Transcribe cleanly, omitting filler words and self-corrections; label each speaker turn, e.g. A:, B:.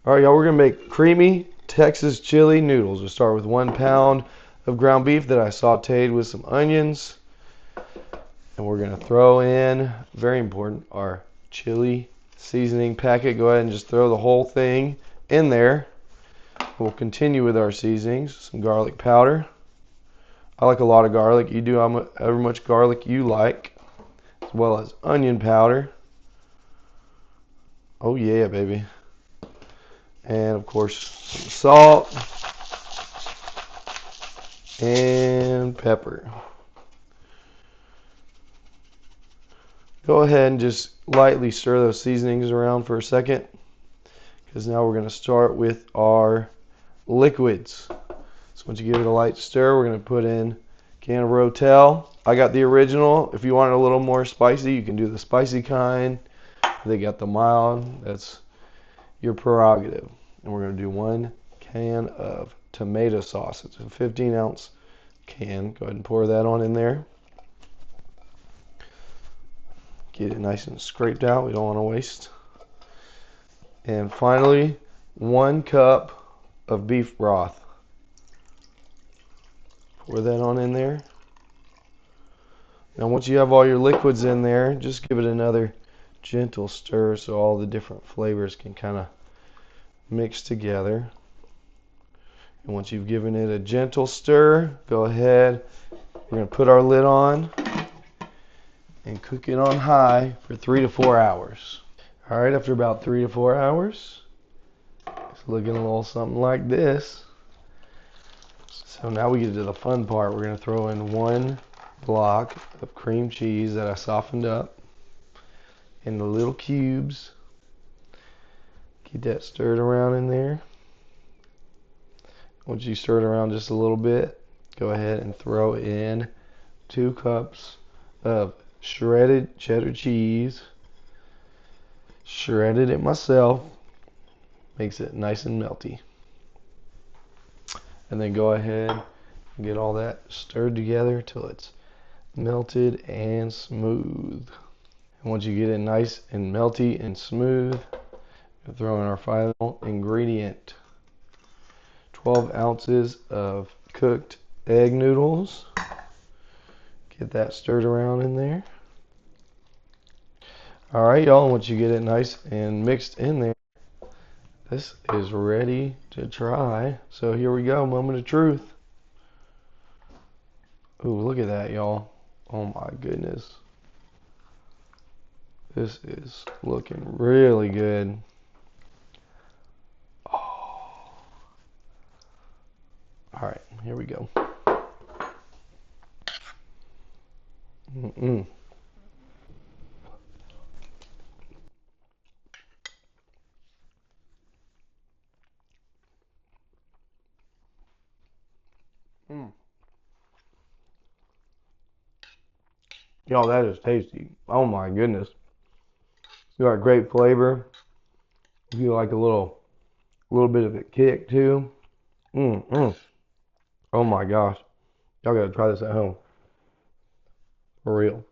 A: All right, y'all, we're gonna make creamy Texas chili noodles. We'll start with 1 pound of ground beef that I sauteed with some onions. And we're gonna throw in, very important, our chili seasoning packet. Go ahead and just throw the whole thing in there. We'll continue with our seasonings. Some garlic powder. I like a lot of garlic. You do however much garlic you like, as well as onion powder. Oh yeah, baby. And of course, some salt and pepper. Go ahead and just lightly stir those seasonings around for a second, because now we're going to start with our liquids. So once you give it a light stir, we're going to put in a can of Rotel. I got the original. If you want it a little more spicy, you can do the spicy kind. They got the mild. That's your prerogative. And we're going to do 1 can of tomato sauce. It's a 15-ounce can. Go ahead and pour that on in there. Get it nice and scraped out. We don't want to waste. And finally, 1 cup of beef broth. Pour that on in there. Now once you have all your liquids in there, just give it another gentle stir so all the different flavors can kind of mix together. And once you've given it a gentle stir, go ahead. We're going to put our lid on and cook it on high for 3 to 4 hours. All right, after about 3 to 4 hours, it's looking a little something like this. So now we get to the fun part. We're going to throw in 1 block of cream cheese that I softened up in the little cubes. Get that stirred around in there. Once you stir it around just a little bit, go ahead and throw in 2 cups of shredded cheddar cheese. Shredded it myself. Makes it nice and melty. And then go ahead and get all that stirred together till it's melted and smooth. And once you get it nice and melty and smooth, we'll throw in our final ingredient. 12 ounces of cooked egg noodles. Get that stirred around in there. Alright, y'all, once you get it nice and mixed in there, this is ready to try. So here we go, moment of truth. Ooh, look at that, y'all. Oh my goodness. This is looking really good. Oh. Alright, here we go. Mm-mm. Mm. Y'all, that is tasty. Oh my goodness. It's got great flavor. If you like a little bit of a kick too. Mm-mm. Oh my gosh. Y'all gotta try this at home. For real.